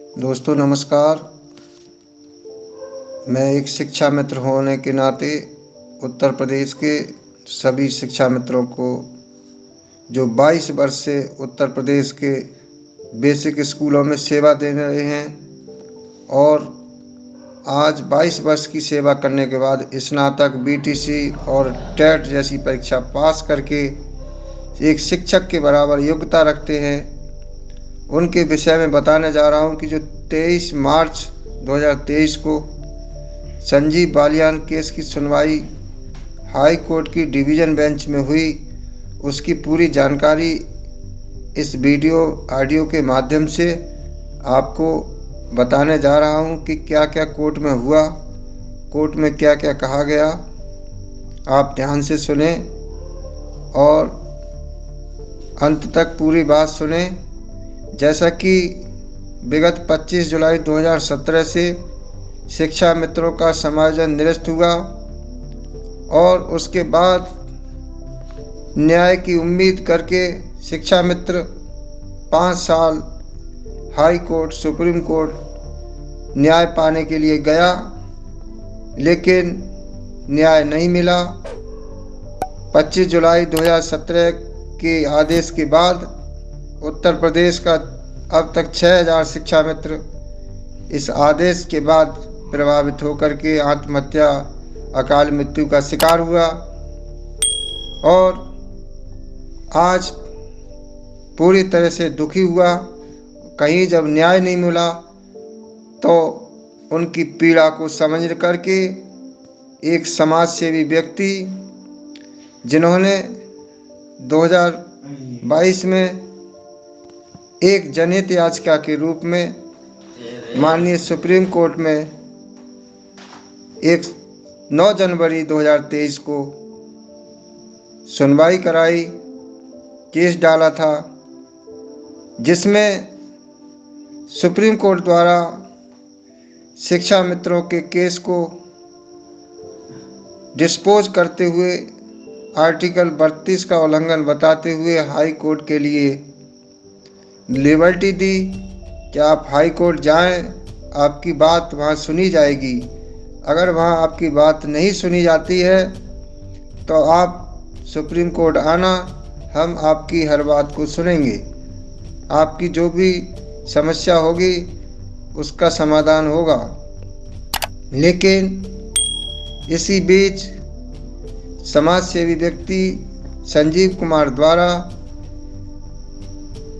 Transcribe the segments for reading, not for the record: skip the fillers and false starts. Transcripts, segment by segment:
दोस्तों नमस्कार। मैं एक शिक्षा मित्र होने के नाते उत्तर प्रदेश के सभी शिक्षा मित्रों को जो 22 वर्ष से उत्तर प्रदेश के बेसिक स्कूलों में सेवा दे रहे हैं और आज 22 वर्ष की सेवा करने के बाद स्नातक, बीटीसी और टेट जैसी परीक्षा पास करके एक शिक्षक के बराबर योग्यता रखते हैं, उनके विषय में बताने जा रहा हूं कि जो 23 मार्च 2023 को संजीव बालियान केस की सुनवाई हाई कोर्ट की डिवीज़न बेंच में हुई, उसकी पूरी जानकारी इस वीडियो ऑडियो के माध्यम से आपको बताने जा रहा हूं कि क्या क्या कोर्ट में हुआ, कोर्ट में क्या क्या कहा गया। आप ध्यान से सुने और अंत तक पूरी बात सुने। जैसा कि विगत 25 जुलाई 2017 से शिक्षा मित्रों का समायोजन निरस्त हुआ और उसके बाद न्याय की उम्मीद करके शिक्षा मित्र 5 साल हाई कोर्ट, सुप्रीम कोर्ट न्याय पाने के लिए गया, लेकिन न्याय नहीं मिला। 25 जुलाई 2017 के आदेश के बाद उत्तर प्रदेश का अब तक 6000 शिक्षा मित्र इस आदेश के बाद प्रभावित होकर के आत्महत्या, अकाल मृत्यु का शिकार हुआ और आज पूरी तरह से दुखी हुआ। कहीं जब न्याय नहीं मिला तो उनकी पीड़ा को समझ करके एक समाज सेवी व्यक्ति, जिन्होंने 2022 में एक जनहित याचिका के रूप में माननीय सुप्रीम कोर्ट में 9 जनवरी 2023 को सुनवाई कराई, केस डाला था, जिसमें सुप्रीम कोर्ट द्वारा शिक्षा मित्रों के केस को डिस्पोज करते हुए आर्टिकल 32 का उल्लंघन बताते हुए हाई कोर्ट के लिए लिबर्टी दी कि आप हाई कोर्ट जाएं, आपकी बात वहाँ सुनी जाएगी। अगर वहाँ आपकी बात नहीं सुनी जाती है तो आप सुप्रीम कोर्ट आना, हम आपकी हर बात को सुनेंगे, आपकी जो भी समस्या होगी उसका समाधान होगा। लेकिन इसी बीच समाज सेवी व्यक्ति संजीव कुमार द्वारा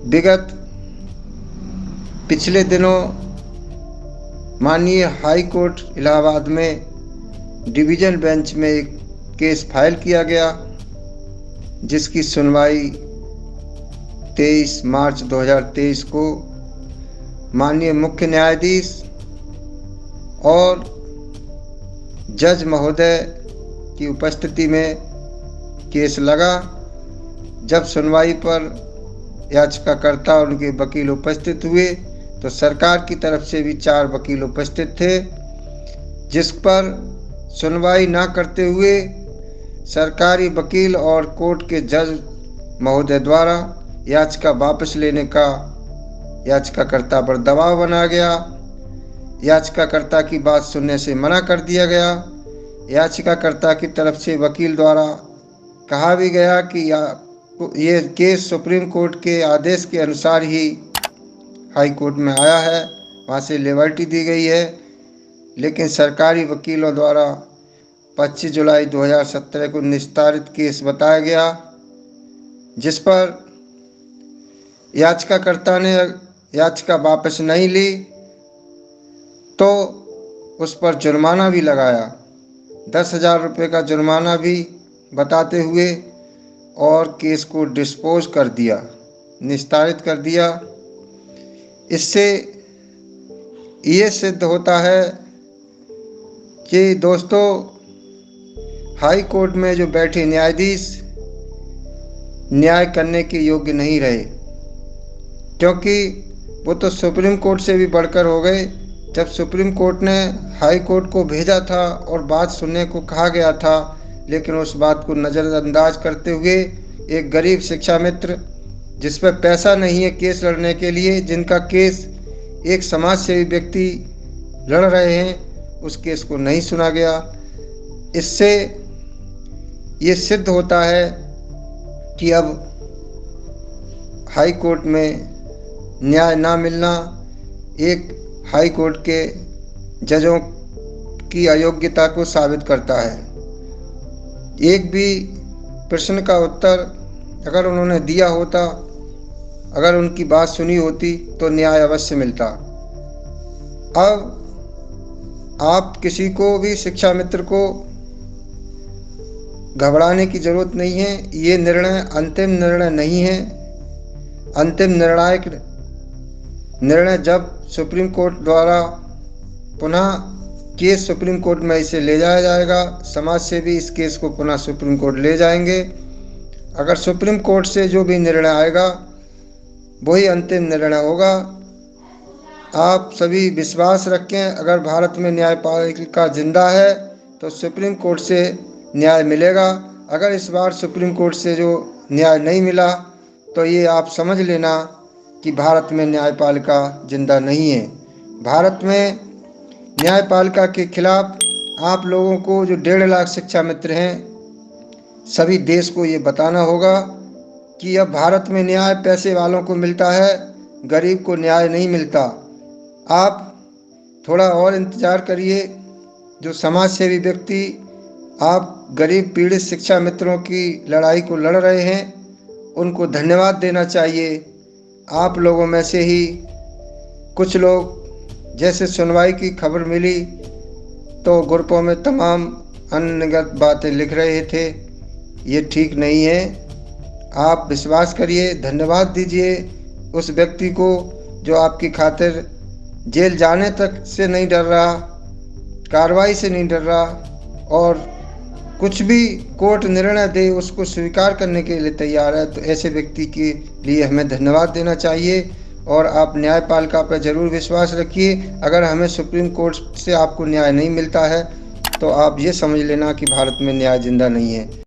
विगत पिछले दिनों माननीय हाई कोर्ट इलाहाबाद में डिवीज़न बेंच में एक केस फाइल किया गया, जिसकी सुनवाई 23 मार्च 2023 को माननीय मुख्य न्यायाधीश और जज महोदय की उपस्थिति में केस लगा। जब सुनवाई पर याचिकाकर्ता और उनके वकील उपस्थित हुए तो सरकार की तरफ से भी 4 वकील उपस्थित थे, जिस पर सुनवाई ना करते हुए सरकारी वकील और कोर्ट के जज महोदय द्वारा याचिका वापस लेने का याचिकाकर्ता पर दबाव बना गया। याचिकाकर्ता की बात सुनने से मना कर दिया गया। याचिकाकर्ता की तरफ से वकील द्वारा कहा भी गया कि ये केस सुप्रीम कोर्ट के आदेश के अनुसार ही हाई कोर्ट में आया है, वहाँ से लिबर्टी दी गई है। लेकिन सरकारी वकीलों द्वारा 25 जुलाई 2017 को निस्तारित केस बताया गया, जिस पर याचिकाकर्ता ने याचिका वापस नहीं ली तो उस पर जुर्माना भी लगाया, 10,000 रुपये का जुर्माना भी बताते हुए, और केस को डिस्पोज कर दिया, निस्तारित कर दिया। इससे ये सिद्ध होता है कि दोस्तों, हाई कोर्ट में जो बैठे न्यायाधीश न्याय करने के योग्य नहीं रहे, क्योंकि वो तो सुप्रीम कोर्ट से भी बढ़कर हो गए। जब सुप्रीम कोर्ट ने हाई कोर्ट को भेजा था और बात सुनने को कहा गया था, लेकिन उस बात को नज़रअंदाज करते हुए एक गरीब शिक्षा मित्र जिस पर पैसा नहीं है केस लड़ने के लिए, जिनका केस एक समाज सेवी व्यक्ति लड़ रहे हैं उस केस को नहीं सुना गया। इससे ये सिद्ध होता है कि अब हाई कोर्ट में न्याय ना मिलना एक हाई कोर्ट के जजों की अयोग्यता को साबित करता है। एक भी प्रश्न का उत्तर अगर उन्होंने दिया होता, अगर उनकी बात सुनी होती तो न्याय अवश्य मिलता। अब आप किसी को भी, शिक्षा मित्र को घबराने की जरूरत नहीं है। ये निर्णय अंतिम निर्णय नहीं है। अंतिम निर्णायक निर्णय जब सुप्रीम कोर्ट द्वारा पुनः केस सुप्रीम कोर्ट में इसे ले जाया जाएगा, समाज से भी इस केस को पुनः सुप्रीम कोर्ट ले जाएंगे। अगर सुप्रीम कोर्ट से जो भी निर्णय आएगा वही अंतिम निर्णय होगा। आप सभी विश्वास रखें, अगर भारत में न्यायपालिका जिंदा है तो सुप्रीम कोर्ट से न्याय मिलेगा। अगर इस बार सुप्रीम कोर्ट से जो न्याय नहीं मिला तो ये आप समझ लेना कि भारत में न्यायपालिका जिंदा नहीं है। भारत में न्यायपालिका के खिलाफ आप लोगों को, जो 1.5 लाख शिक्षा मित्र हैं, सभी देश को ये बताना होगा कि अब भारत में न्याय पैसे वालों को मिलता है, गरीब को न्याय नहीं मिलता। आप थोड़ा और इंतज़ार करिए। जो समाज सेवी व्यक्ति आप गरीब पीड़ित शिक्षा मित्रों की लड़ाई को लड़ रहे हैं, उनको धन्यवाद देना चाहिए। आप लोगों में से ही कुछ लोग, जैसे सुनवाई की खबर मिली तो ग्रुपों में तमाम अनगत बातें लिख रहे थे। ये ठीक नहीं है। आप विश्वास करिए, धन्यवाद दीजिए उस व्यक्ति को जो आपकी खातिर जेल जाने तक से नहीं डर रहा, कार्रवाई से नहीं डर रहा, और कुछ भी कोर्ट निर्णय दे उसको स्वीकार करने के लिए तैयार है। तो ऐसे व्यक्ति के लिए हमें धन्यवाद देना चाहिए। और आप न्यायपालिका पर ज़रूर विश्वास रखिए। अगर हमें सुप्रीम कोर्ट से आपको न्याय नहीं मिलता है तो आप ये समझ लेना कि भारत में न्याय जिंदा नहीं है।